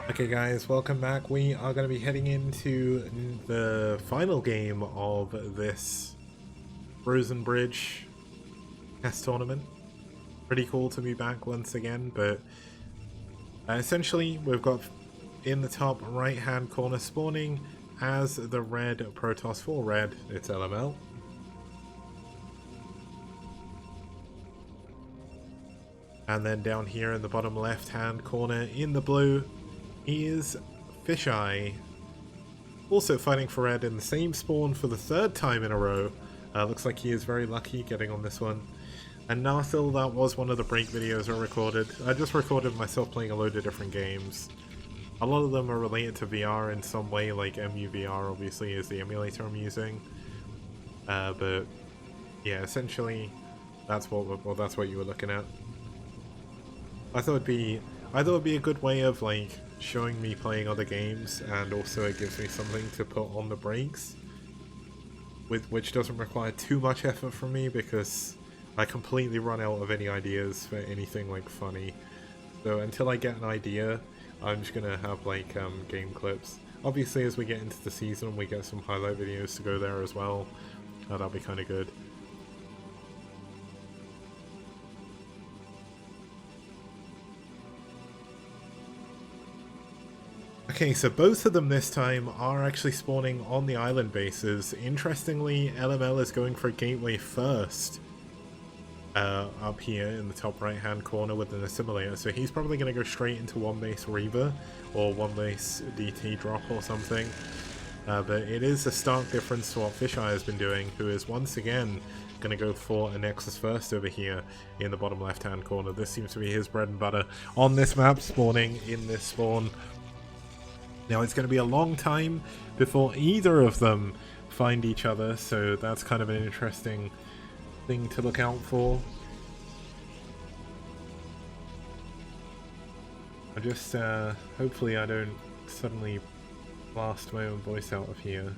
Okay guys, welcome back. We are going to be heading into the final game of this Frozen Bridge test tournament. Pretty cool to be back once again, but essentially we've got in the top right hand corner spawning as the red Protoss for red, it's LML. And then down here in the bottom left hand corner in the blue is Fischei, also fighting for red in the same spawn for the third time in a row. Looks like he is very lucky getting on this one. And Narthil, that was one of the break videos I recorded. I just recorded myself playing a load of different games. A lot of them are related to VR in some way, like MUVR obviously is the emulator I'm using. But yeah, essentially that's what you were looking at. I thought it'd be a good way of like showing me playing other games, and also it gives me something to put on the breaks, which doesn't require too much effort from me because I completely run out of any ideas for anything like funny. So until I get an idea, I'm just gonna have like game clips. Obviously as we get into the season we get some highlight videos to go there as well. That'll be kind of good. Okay, so both of them this time are actually spawning on the island bases. Interestingly, LML is going for Gateway first. Up here in the top right hand corner with an assimilator, so he's probably going to go straight into one base Reaver or one base DT drop or something. But it is a stark difference to what Fischei has been doing, who is once again going to go for a Nexus first over here in the bottom left hand corner. This seems to be his bread and butter on this map, spawning in this spawn. Now it's going to be a long time before either of them find each other, so that's kind of an interesting thing to look out for. I just hopefully I don't suddenly blast my own voice out of here.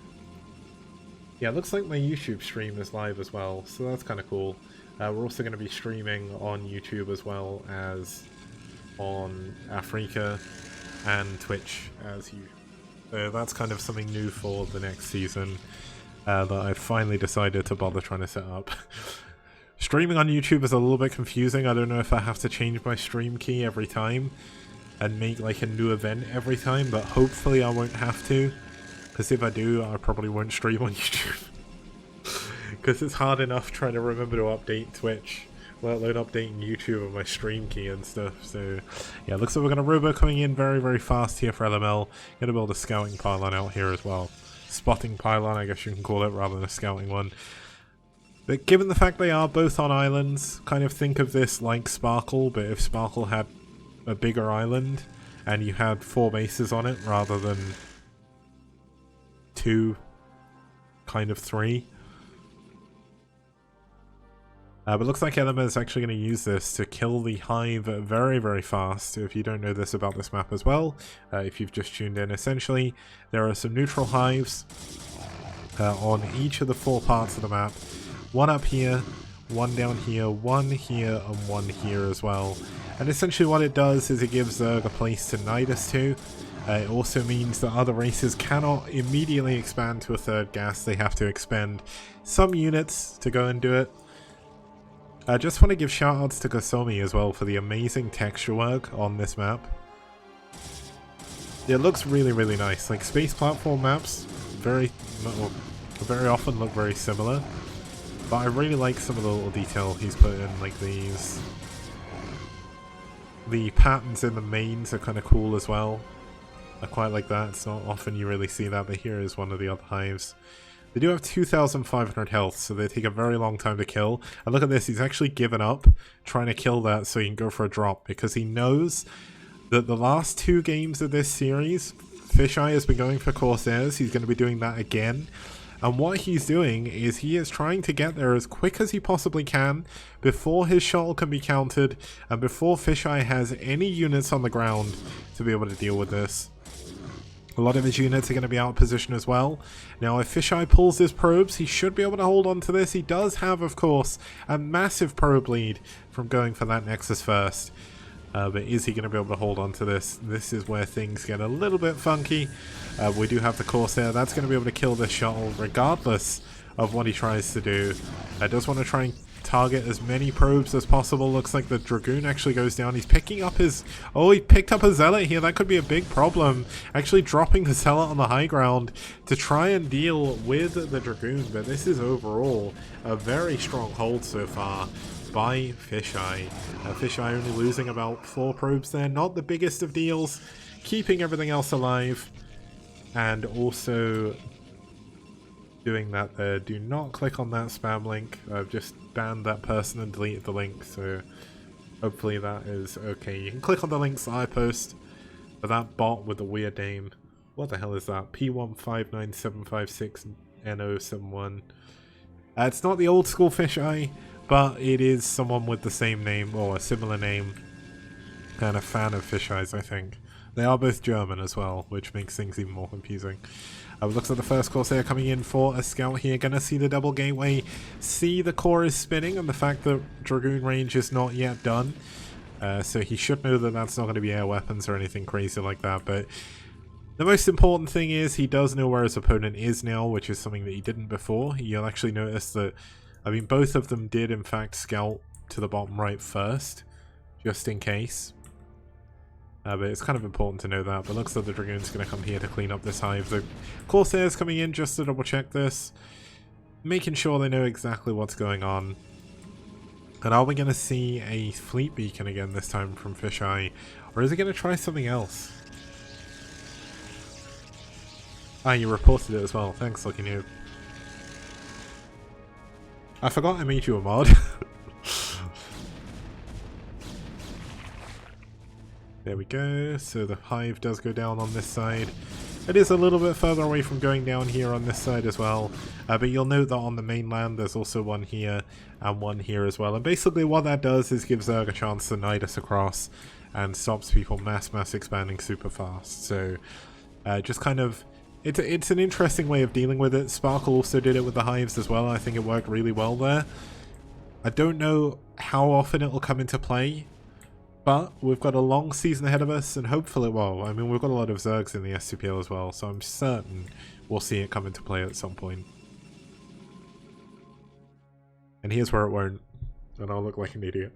Yeah, it looks like my YouTube stream is live as well, so that's kind of cool. We're also going to be streaming on YouTube as well as on Africa and Twitch as usual. So that's kind of something new for the next season that I finally decided to bother trying to set up. Streaming on YouTube is a little bit confusing. I don't know if I have to change my stream key every time and make like a new event every time, but hopefully I won't have to, because if I do I probably won't stream on YouTube. Because it's hard enough trying to remember to update Twitch, let alone updating YouTube on my stream key and stuff. So yeah, looks like we're going to robo coming in very, very fast here for LML. Going to build a scouting pylon out here as well. Spotting pylon, I guess you can call it, rather than a scouting one. But given the fact they are both on islands, kind of think of this like Sparkle, but if Sparkle had a bigger island and you had 4 bases on it rather than 2, kind of 3. But looks like LML is actually going to use this to kill the hive very, very fast. If you don't know this about this map as well, if you've just tuned in, essentially there are some neutral hives on each of the 4 parts of the map. One up here, one down here, one here, and one here as well. And essentially what it does is it gives Zerg a place to nidus to. It also means that other races cannot immediately expand to a third gas. They have to expend some units to go and do it. I just want to give shoutouts to Gosomi as well for the amazing texture work on this map. It looks really, really nice. Like space platform maps, very often look very similar. But I really like some of the little detail he's put in, like these. The patterns in the mains are kind of cool as well. I quite like that. It's not often you really see that, but here is one of the other hives. They do have 2,500 health, so they take a very long time to kill. And look at this, he's actually given up trying to kill that so he can go for a drop, because he knows that the last 2 games of this series, Fischei has been going for Corsairs. He's going to be doing that again. And what he's doing is he is trying to get there as quick as he possibly can before his shuttle can be countered and before Fischei has any units on the ground to be able to deal with this. A lot of his units are going to be out of position as well. Now, if Fischei pulls his probes, he should be able to hold on to this. He does have, of course, a massive probe lead from going for that Nexus first. But is he going to be able to hold on to this? This is where things get a little bit funky. We do have the Corsair. That's going to be able to kill this shuttle regardless of what he tries to do. Does want to try and target as many probes as possible. Looks like the Dragoon actually goes down. He's picking up his... Oh, he picked up a Zealot here. That could be a big problem. Actually dropping the Zealot on the high ground to try and deal with the Dragoon. But this is overall a very strong hold so far by Fischei. Fischei only losing about 4 probes there. Not the biggest of deals. Keeping everything else alive. And also doing that there. Do not click on that spam link. I've just banned that person and deleted the link, so hopefully that is okay. You can click on the links that I post, but that bot with the weird name, what the hell is that? P159756NO71. It's not the old school Fischei, but it is someone with the same name, or a similar name, and a fan of Fischei's, I think. They are both German as well, which makes things even more confusing. Looks like the first Corsair coming in for a scout here. Gonna see the double gateway. See the core is spinning, and the fact that Dragoon range is not yet done. So he should know that that's not going to be air weapons or anything crazy like that. But the most important thing is he does know where his opponent is now, which is something that he didn't before. You'll actually notice that, I mean, both of them did in fact scout to the bottom right first, just in case. But it's kind of important to know that. But looks like the Dragoon's going to come here to clean up this hive. The Corsair's coming in just to double check this, making sure they know exactly what's going on. And are we going to see a fleet beacon again this time from Fischei? Or is he going to try something else? Ah, you reported it as well. Thanks, Lucky Noob. I forgot I made you a mod. There we go, so the hive does go down on this side. It is a little bit further away from going down here on this side as well, but you'll note that on the mainland there's also one here and one here as well. And basically what that does is gives Zerg a chance to knight us across and stops people mass expanding super fast. So just kind of, it's an interesting way of dealing with it. Sparkle also did it with the hives as well. I think it worked really well there. I don't know how often it will come into play, but we've got a long season ahead of us, and hopefully, well, I mean, we've got a lot of Zergs in the STPL as well, so I'm certain we'll see it come into play at some point. And here's where it won't, and I'll look like an idiot.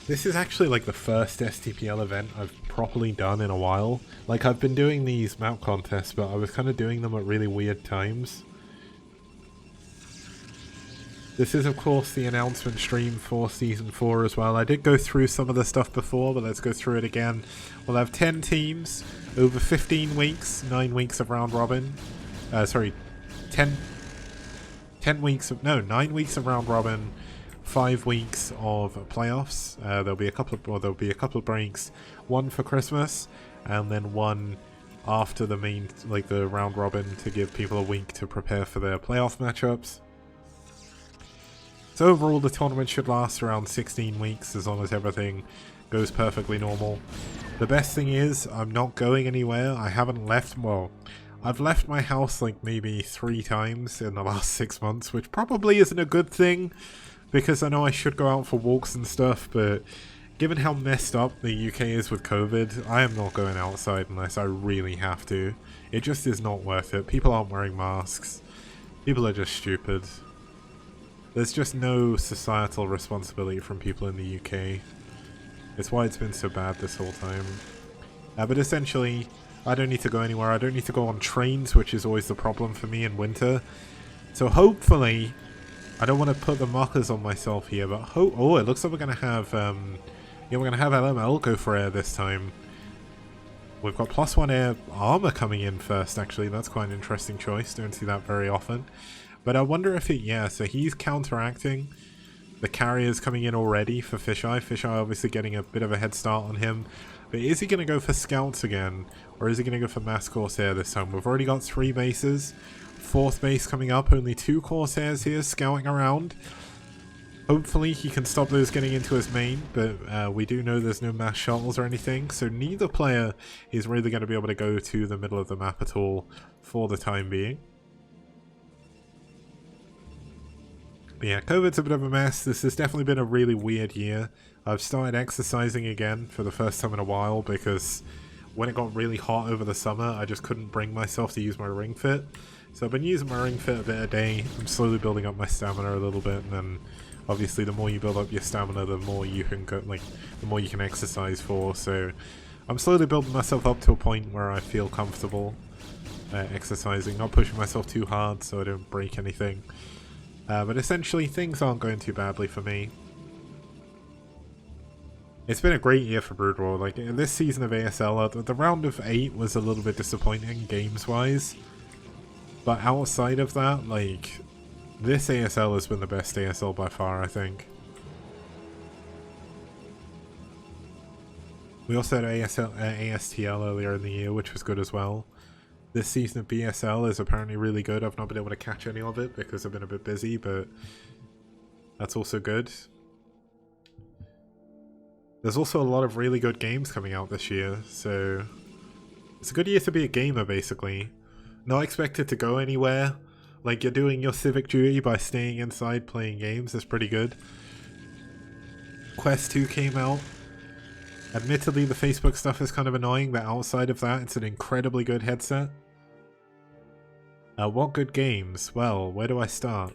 This is actually like the first STPL event I've properly done in a while. Like, I've been doing these map contests, but I was kind of doing them at really weird times. This is, of course, the announcement stream for Season 4 as well. I did go through some of the stuff before, but let's go through it again. We'll have 10 teams over 15 weeks, 9 weeks of round robin. Sorry, 10 weeks of, no, 9 weeks of round robin, 5 weeks of playoffs. There'll be a couple of breaks, one for Christmas, and then one after the main, like the round robin, to give people a week to prepare for their playoff matchups. So overall, the tournament should last around 16 weeks as long as everything goes perfectly normal. The best thing is, I'm not going anywhere. I haven't left, well, I've left my house like maybe 3 times in the last 6 months, which probably isn't a good thing, because I know I should go out for walks and stuff, but given how messed up the UK is with COVID, I am not going outside unless I really have to. It just is not worth it. People aren't wearing masks. People are just stupid. There's just no societal responsibility from people in the UK. It's why it's been so bad this whole time. But essentially, I don't need to go anywhere. I don't need to go on trains, which is always the problem for me in winter. So hopefully, I don't want to put the markers on myself here, but oh, it looks like we're going to have, yeah, we're going to have LML go for air this time. We've got +1 air armor coming in first, actually. That's quite an interesting choice. Don't see that very often. But I wonder if it, yeah, so he's counteracting. The carrier's coming in already for Fischei. Fischei obviously getting a bit of a head start on him. But is he going to go for scouts again? Or is he going to go for mass Corsair this time? We've already got 3 bases. 4th base coming up. Only 2 Corsairs here scouting around. Hopefully he can stop those getting into his main, but we do know there's no mass shuttles or anything, so neither player is really going to be able to go to the middle of the map at all for the time being. But yeah, COVID's a bit of a mess. This has definitely been a really weird year. I've started exercising again for the first time in a while because when it got really hot over the summer, I just couldn't bring myself to use my Ring Fit. So I've been using my Ring Fit a bit a day. I'm slowly building up my stamina a little bit, and then obviously the more you build up your stamina, the more you can go, the more you can exercise for. So I'm slowly building myself up to a point where I feel comfortable exercising, not pushing myself too hard so I don't break anything. But essentially things aren't going too badly for me. It's been a great year for Brood War. Like, this season of ASL, the round of 8 was a little bit disappointing games-wise. But outside of that, like, this ASL has been the best ASL by far, I think. We also had ASTL earlier in the year, which was good as well. This season of BSL is apparently really good. I've not been able to catch any of it because I've been a bit busy, but that's also good. There's also a lot of really good games coming out this year, so it's a good year to be a gamer, basically. Not expected to go anywhere. Like, you're doing your civic duty by staying inside playing games. That's pretty good. Quest 2 came out. Admittedly, the Facebook stuff is kind of annoying, but outside of that, it's an incredibly good headset. What good games? Well, where do I start?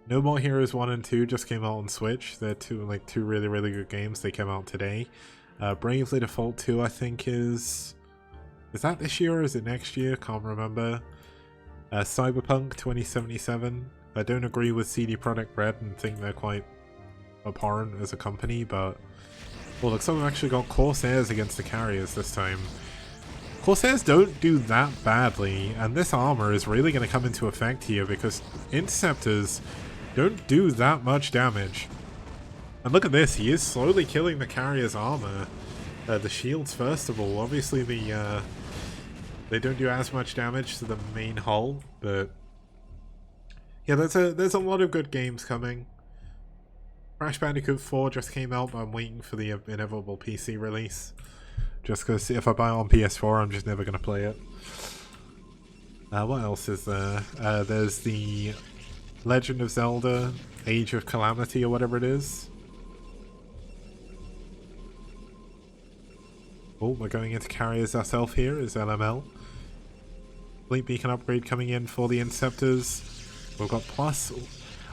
No More Heroes 1 and 2 just came out on Switch. They're two really, really good games. They came out today. Bravely Default 2, I think, is that this year or is it next year? Can't remember. Cyberpunk 2077. I don't agree with CD Projekt Red and think they're quite abhorrent as a company, but well, looks like we've actually got Corsairs against the Carriers this time. Corsairs don't do that badly, and this armor is really going to come into effect here because Interceptors don't do that much damage. And look at this, he is slowly killing the Carrier's armor. The shields, first of all. Obviously, they don't do as much damage to the main hull, but yeah, there's a lot of good games coming. Crash Bandicoot 4 just came out, but I'm waiting for the inevitable PC release. Just because if I buy it on PS4, I'm just never going to play it. What else is there? There's the Legend of Zelda Age of Calamity or whatever it is. Oh, we're going into Carriers ourselves here as LML. Fleet Beacon upgrade coming in for the Interceptors. We've got plus...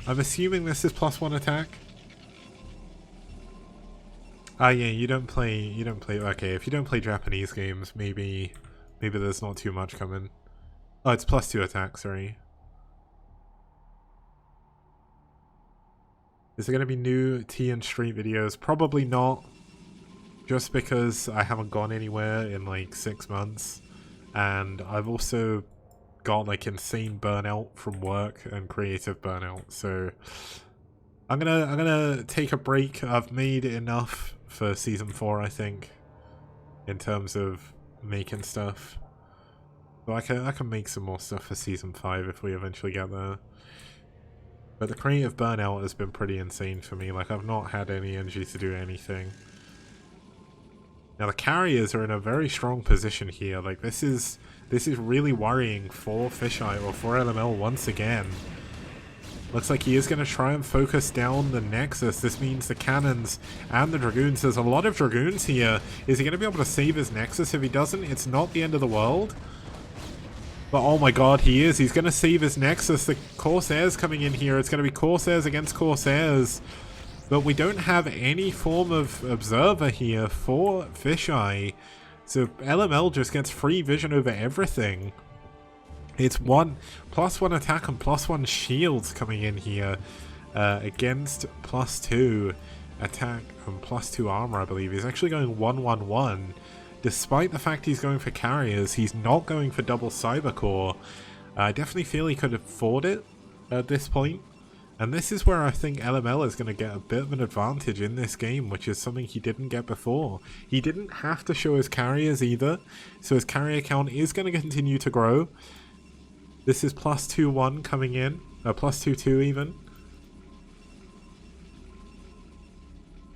I'm assuming this is +1 attack. Ah, yeah, you don't play, okay, if you don't play Japanese games, maybe there's not too much coming. Oh, it's +2 attack, sorry. Is there going to be new T and Street videos? Probably not. Just because I haven't gone anywhere in like 6 months. And I've also got like insane burnout from work and creative burnout. So I'm gonna take a break. I've made enough for season 4, I think, in terms of making stuff. So I can make some more stuff for season 5 if we eventually get there. But the creative burnout has been pretty insane for me. Like, I've not had any energy to do anything. Now the Carriers are in a very strong position here. Like, this is really worrying for Fischei or for LML once again. Looks like he is going to try and focus down the Nexus. This means the cannons and the Dragoons. There's a lot of Dragoons here. Is he going to be able to save his Nexus? If he doesn't, it's not the end of the world. But oh my god, he is. He's going to save his Nexus. The Corsairs coming in here. It's going to be Corsairs against Corsairs. But we don't have any form of observer here for Fischei. So LML just gets free vision over everything. It's +1 attack and +1 shields coming in here against +2 attack and +2 armor, I believe. He's actually going 1-1-1. Despite the fact he's going for Carriers, he's not going for double Cybercore. I definitely feel he could afford it at this point. And this is where I think LML is going to get a bit of an advantage in this game, which is something he didn't get before. He didn't have to show his Carriers either, so his carrier count is going to continue to grow. This is +2-1 coming in, +2-2 even.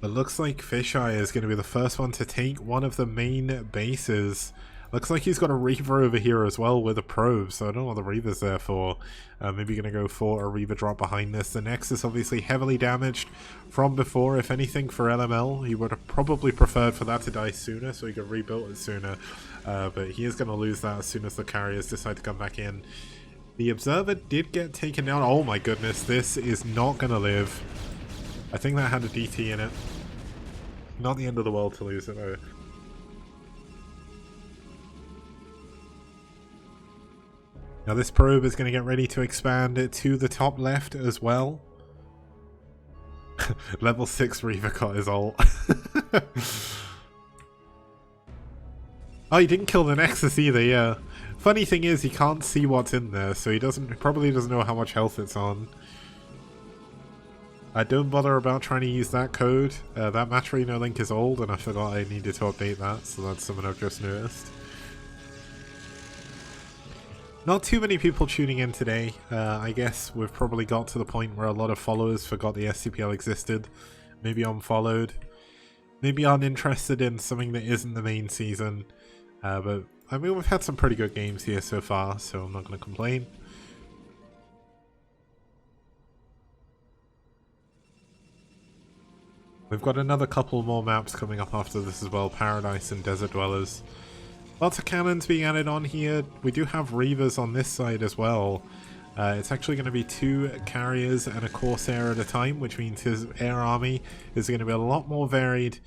It looks like Fischei is going to be the first one to take one of the main bases. Looks like he's got a Reaver over here as well with a probe, so I don't know what the Reaver's there for. Maybe going to go for a Reaver drop behind this. The Nexus obviously heavily damaged from before. If anything, for LML, he would have probably preferred for that to die sooner so he could rebuild it sooner. But he is going to lose that as soon as the carriers decide to come back in. The Observer did get taken down. Oh my goodness, this is not going to live. I think that had a DT in it. Not the end of the world to lose it though. Now this probe is going to get ready to expand it to the top left as well. Level 6 Reaver got his ult. Oh, he didn't kill the Nexus either, yeah. Funny thing is, he can't see what's in there, so he probably doesn't know how much health it's on. I don't bother about trying to use that code. That match no link is old, and I forgot I needed to update that, so that's something I've just noticed. Not too many people tuning in today. I guess we've probably got to the point where a lot of followers forgot the STPL existed. Maybe unfollowed. Maybe aren't interested in something that isn't the main season. But I mean, we've had some pretty good games here so far, so I'm not going to complain. We've got another couple more maps coming up after this as well. Paradise and Desert Dwellers. Lots of cannons being added on here. We do have Reavers on this side as well. It's actually going to be 2 carriers and a Corsair at a time, which means his air army is going to be a lot more varied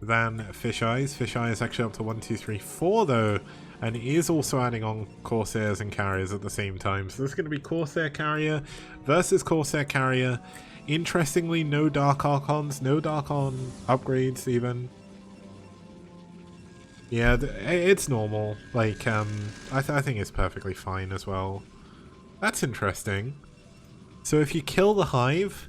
than Fischei's. Fischei is actually up to 1, 2, 3, 4 though, and is also adding on Corsairs and carriers at the same time. So this is going to be Corsair carrier versus Corsair carrier. Interestingly, no Dark Archons, no Dark Archon upgrades even. Yeah, it's normal. Like, I think it's perfectly fine as well. That's interesting. So if you kill the hive,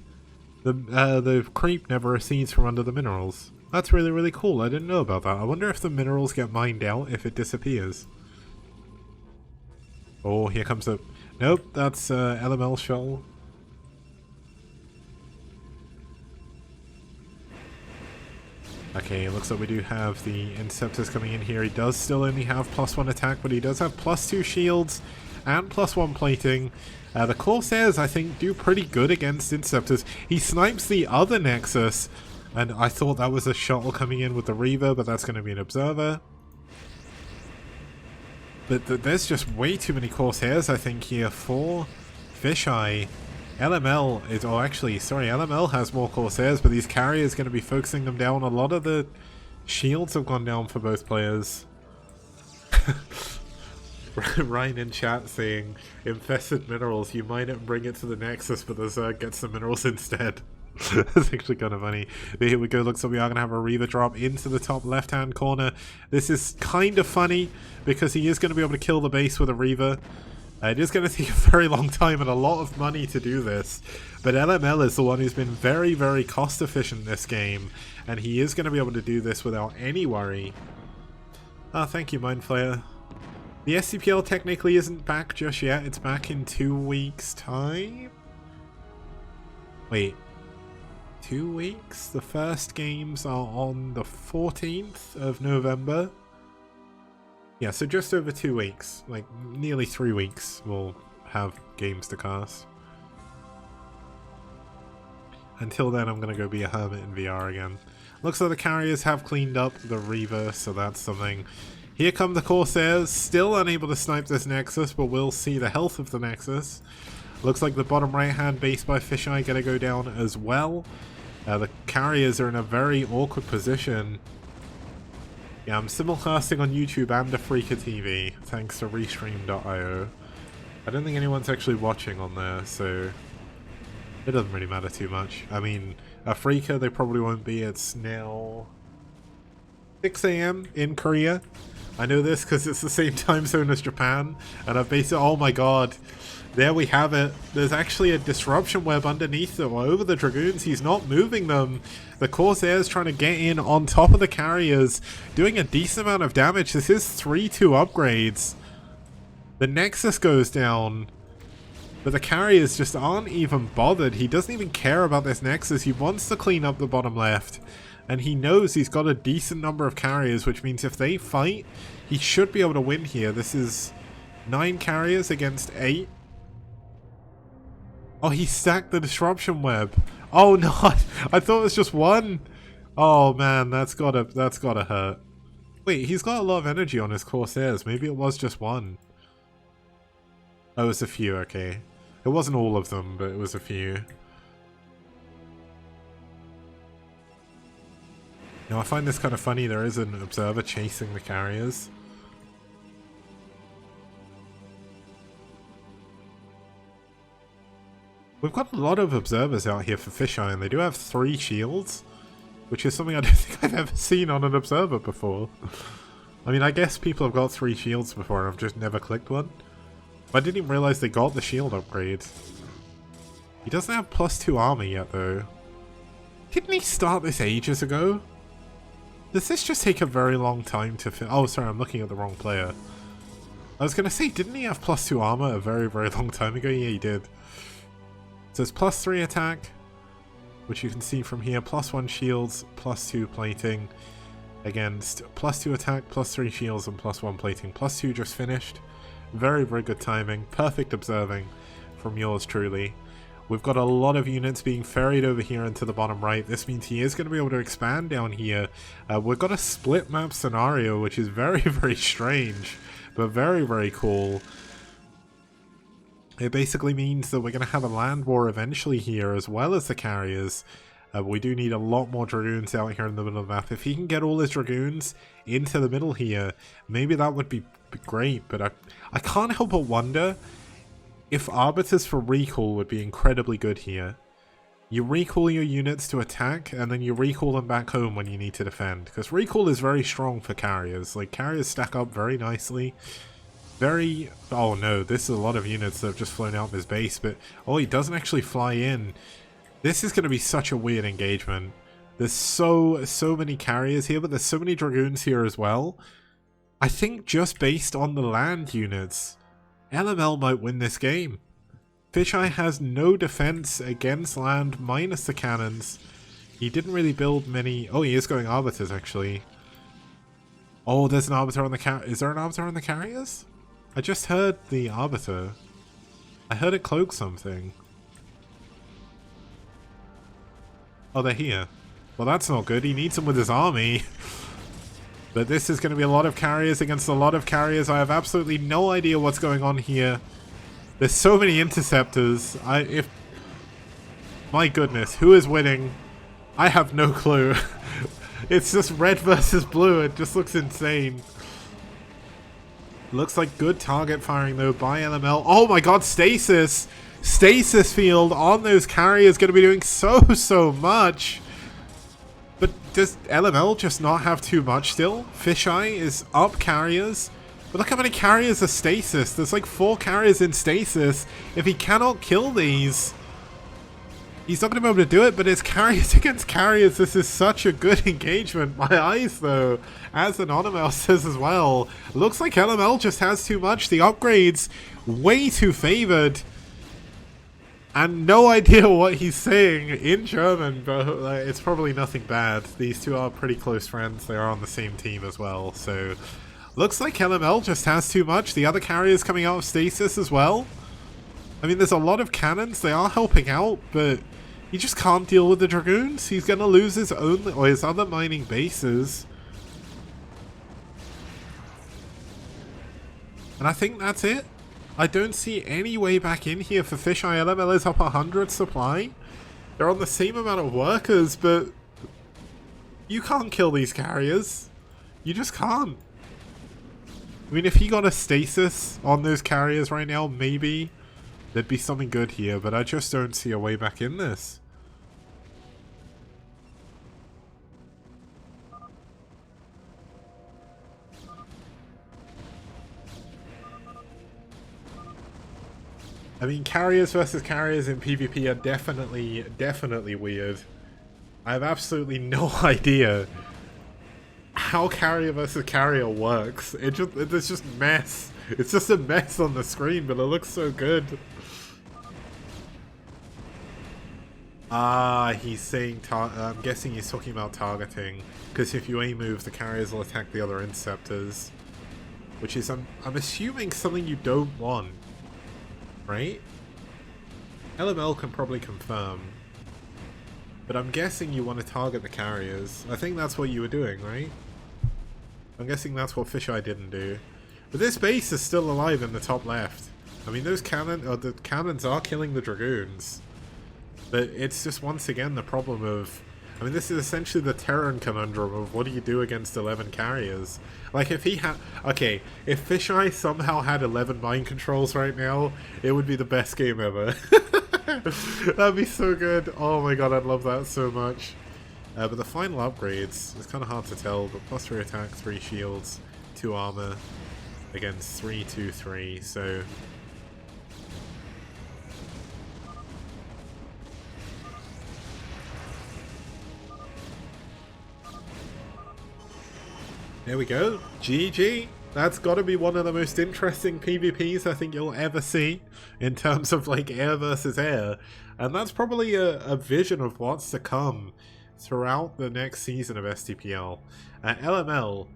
the creep never recedes from under the minerals. That's really, really cool. I didn't know about that. I wonder if the minerals get mined out if it disappears. Oh, here comes a... Nope, that's LML shuttle. Okay, it looks like we do have the Interceptors coming in here. He does still only have +1 attack, but he does have +2 shields and +1 plating. The Corsairs, I think, do pretty good against Interceptors. He snipes the other Nexus, and I thought that was a shuttle coming in with the Reaver, but that's going to be an Observer. But there's just way too many Corsairs, I think, here for Fischei. LML is, oh actually, sorry, LML has more Corsairs, but these carriers are going to be focusing them down. A lot of the shields have gone down for both players. Ryan in chat saying, infested minerals, you mine it and bring it to the Nexus, but the Zerg gets the minerals instead. That's actually kind of funny. But here we go, looks like we are going to have a Reaver drop into the top left-hand corner. This is kind of funny, because he is going to be able to kill the base with a Reaver. It is going to take a very long time and a lot of money to do this, but LML is the one who's been very, very cost efficient this game, and he is going to be able to do this without any worry. Ah, thank you, Mindflayer. The STPL technically isn't back just yet, it's back in 2 weeks' time? Wait, 2 weeks? The first games are on the 14th of November. Yeah, so just over 2 weeks, like nearly 3 weeks, we'll have games to cast. Until then, I'm going to go be a hermit in VR again. Looks like the carriers have cleaned up the Reaver, so that's something. Here come the Corsairs, still unable to snipe this Nexus, but we'll see the health of the Nexus. Looks like the bottom right-hand base by Fischei going to go down as well. The carriers are in a very awkward position. Yeah, I'm simulcasting on YouTube and Afrika TV, thanks to Restream.io. I don't think anyone's actually watching on there, so it doesn't really matter too much. I mean, Afrika, they probably won't be. It's now 6 AM in Korea. I know this because it's the same time zone as Japan, and I've basically, oh my god, there we have it. There's actually a disruption web underneath it, or over the Dragoons. He's not moving them. The Corsairs trying to get in on top of the carriers, doing a decent amount of damage. This is 3-2 upgrades. The Nexus goes down. But the carriers just aren't even bothered. He doesn't even care about this Nexus. He wants to clean up the bottom left. And he knows he's got a decent number of carriers, which means if they fight, he should be able to win here. This is 9 carriers against 8. Oh, he stacked the disruption web. Oh no, I thought it was just 1. Oh man, that's gotta hurt. Wait, he's got a lot of energy on his Corsairs. Maybe it was just 1. Oh, it was a few, okay. It wasn't all of them, but it was a few. Now, I find this kind of funny. There is an observer chasing the carriers. We've got a lot of observers out here for Fischei, and they do have 3 shields, which is something I don't think I've ever seen on an observer before. I mean, I guess people have got 3 shields before, and I've just never clicked one. I didn't even realize they got the shield upgrade. He doesn't have +2 armor yet, though. Didn't he start this ages ago? Does this just take a very long time to oh, sorry, I'm looking at the wrong player. I was going to say, didn't he have +2 armor a very, very long time ago? Yeah, he did. So it's +3 attack, which you can see from here, +1 shields, +2 plating, against +2 attack, +3 shields, and +1 plating. +2 just finished. Very, very good timing. Perfect observing from yours truly. We've got a lot of units being ferried over here into the bottom right. This means he is going to be able to expand down here. We've got a split map scenario, which is very, very strange, but very, very cool. It basically means that we're going to have a land war eventually here, as well as the carriers. We do need a lot more Dragoons out here in the middle of the map. If he can get all his Dragoons into the middle here, maybe that would be great, but I can't help but wonder if Arbiters for recall would be incredibly good here. You recall your units to attack, and then you recall them back home when you need to defend, because recall is very strong for carriers. Like, carriers stack up very nicely. Very... oh no, this is a lot of units that have just flown out of his base, but oh, he doesn't actually fly in. This is going to be such a weird engagement. There's so many carriers here, but there's so many Dragoons here as well. I think just based on the land units, LML might win this game. Fischei has no defense against land minus the cannons. He didn't really build many... oh, he is going Arbiters actually. Oh, there's an Arbiter on the is there an Arbiter on the carriers? I just heard the Arbiter. I heard it cloak something. Oh, they're here. Well, that's not good. He needs them with his army. But this is going to be a lot of carriers against a lot of carriers. I have absolutely no idea what's going on here. There's so many interceptors. My goodness, who is winning? I have no clue. It's just red versus blue. It just looks insane. Looks like good target firing though by LML. Oh my god, stasis! Stasis field on those carriers going to be doing so much. But does LML just not have too much still? Fischei is up carriers. But look how many carriers are stasis. There's like 4 carriers in stasis. If he cannot kill these, he's not going to be able to do it, but it's carriers against carriers. This is such a good engagement. My eyes, though, as Anonymous says as well, looks like LML just has too much. The upgrades way too favored. And no idea what he's saying in German, but it's probably nothing bad. These two are pretty close friends. They are on the same team as well, so... looks like LML just has too much. The other carriers coming out of stasis as well. I mean, there's a lot of cannons. They are helping out, but he just can't deal with the Dragoons. He's going to lose his own or his other mining bases. And I think that's it. I don't see any way back in here for Fischei. LML is up 100 supply. They're on the same amount of workers, but you can't kill these carriers. You just can't. I mean, if he got a stasis on those carriers right now, maybe there'd be something good here, but I just don't see a way back in this. I mean, carriers versus carriers in PvP are definitely weird. I have absolutely no idea how carrier versus carrier works. It's just mess. It's just a mess on the screen, but it looks so good. Ah, he's saying I'm guessing he's talking about targeting, because if you A move, the carriers will attack the other interceptors, which is I'm assuming something you don't want, right? LML can probably confirm, but I'm guessing you want to target the carriers. I think that's what you were doing, right? I'm guessing that's what Fischei didn't do. But this base is still alive in the top left. I mean, those the cannons are killing the Dragoons. But it's just once again the problem of... I mean, this is essentially the Terran conundrum of what do you do against 11 carriers? Like, if he had... Okay, if Fischei somehow had 11 mind controls right now, it would be the best game ever. That'd be so good. Oh my god, I'd love that so much. But the final upgrades, it's kind of hard to tell, but plus 3 attack, 3 shields, 2 armor, against 3, 2, 3, so... There we go. GG. That's got to be one of the most interesting PvPs I think you'll ever see in terms of like air versus air. And that's probably a vision of what's to come throughout the next season of STPL. LML,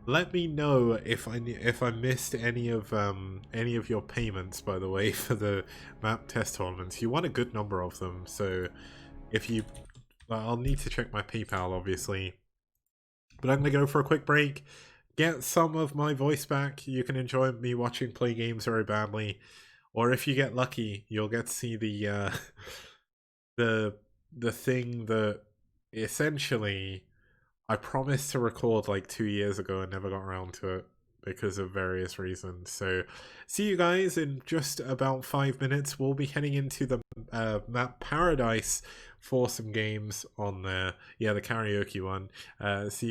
let me know if I missed any of your payments, by the way, for the map test tournaments. You won a good number of them, so if you... I'll need to check my PayPal, obviously. But I'm going to go for a quick break, get some of my voice back. You can enjoy me watching play games very badly. Or if you get lucky, you'll get to see the the thing that essentially I promised to record like 2 years ago and never got around to it because of various reasons. So see you guys in just about 5 minutes. We'll be heading into the map Paradise for some games on there. Yeah, the karaoke one. See you